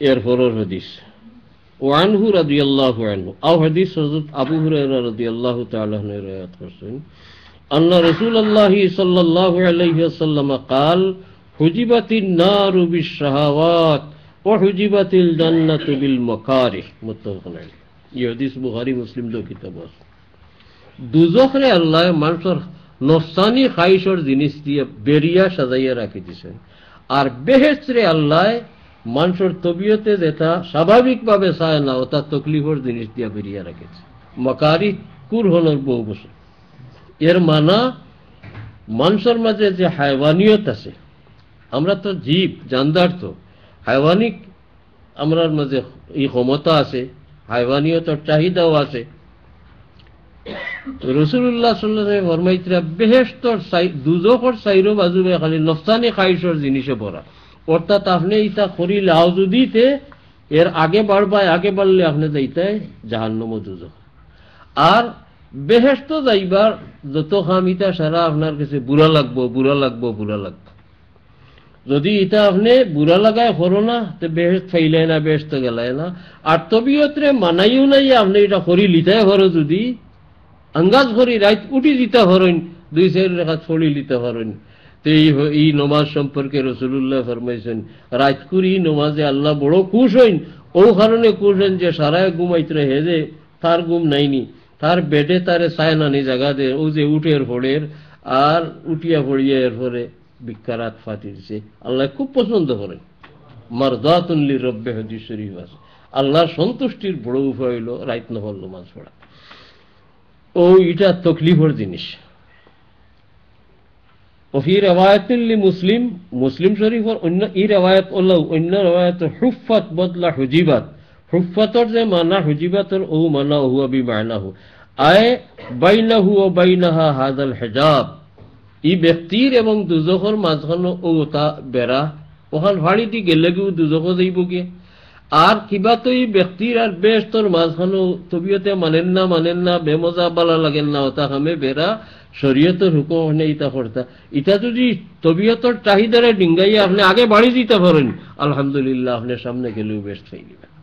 এরপরের হাদিস ওয়ানহু রাদিয়াল্লাহু আনহু আও হাদিস হযরত আবু হুরায়রা রাদিয়াল্লাহু তাআলা আনহু riwayat করছেন আন্না রাসূলুল্লাহ সাল্লাল্লাহু আলাইহি ওয়াসাল্লাম قال حجبت النار بالشهوات وحجبت الجنة بالمكاره متفق عليه এই হাদিস বুখারী মুসলিম দো কিতাব আছে দুজখরে আল্লাহ মানুষের নফসানি খাইশর জিনিস দিয়ে বেরিয়া সাজাইয়া রাখি দিয়েছেন আর বেহেশতে আল্লাহ মানুষের তবিয়তে যেটা স্বাভাবিকভাবে চায় না ওটা তকলিফের জিনিস দিয়ে বেরিয়ে রেখেছে মকারি কুরহনের বহু বছর এর মানা মানুষের মাঝে যে হায়ওয়ানিয়ত আছে আমরা তো জীব জানদার তো হায়ওয়ানিক আমরার মাঝে এই ক্ষমতা আছে হায়ওয়ানিয়তের চাহিদাও আছে রাসূলুল্লাহ সাল্লাল্লাহু আলাইহি ওয়াসাল্লাম ফরমাইতরা বেহেশতর দুজখর সাইরো বাজুবে খালি নফসানি খাইশর জিনিসে ভরা অর্থাৎ আপনি এটা করি লাও যদিতে এর আগে বাড়লে আপনি যাইতে জাহান্নাম ও দুজখ আর বেহেশত যাইবার যত কাম ইটা সারা আপনার কাছে বুড়া লাগবো যদি এটা আপনি বুড়া লাগায় করো না তো বেহেশত ফাইলাই না বেহেশত গেলায় না আর তবিয়তরে মানাইও নাই আপনি এটা করি লিতায় করো যদি আঙ্গাজ করি রাত উঠি দিতে হরেন 2-4 রাকাত পড়ি লিতে হরেন তো এই নমাজ সম্পর্কে রাসূলুল্লাহ ফরমাইছেন রাত করি নমাজে আল্লাহ বড় খুশ হইন ও কারণে খুশ হইন যে সারায় ঘুমাইতে হে যে তার ঘুম নাইনি তার বেডে তারে চায় নানি জায়গা দে ও যে উঠের ফড়ের আর উঠিয়া পড়িয়া এর পরে বিকারাত ফাতি দিছে আল্লাহ খুব পছন্দ করেন মারদাতুন লিরাব্বি হাদিস শরীফ আছে আল্লাহর সন্তুষ্টির বড় উপায় হলো রাত নফল নামাজ পড়া ও এটা তকলিফের জিনিস وفي رواية لمسلم مسلم شريف অন্য এই রওয়ায়াত হলো অন্য রওয়ায়াত হুফাত বদলা হুজিবাত হুফাতর যে মানা হুজিবাতর ও মানা হুয়া বিমানাহু আয় বাইনাহু ওয়া বাইনাহা হাযাল হিজাব এই ব্যক্তির এবং দুজখর মাঝখানে ও তা বেরা ওখান ফাড়ি দি গেলে কি দুজখ যাইব কি আর কিবা তো এই ব্যক্তির আর বেশতর মাঝখানে তবিয়তে মানেন না বেমজা বালা লাগেন না ওটা হামে বেরা শরীয়তের হুকুম নেই তা করতা এটা যদি তবিয়তের চাহিদারে ডিঙ্গাইয়া আপনি আগে বাড়ি দিতে পারেন আলহামদুলিল্লাহ আপনি সামনে গেলেও বেশ হয়ে যাবে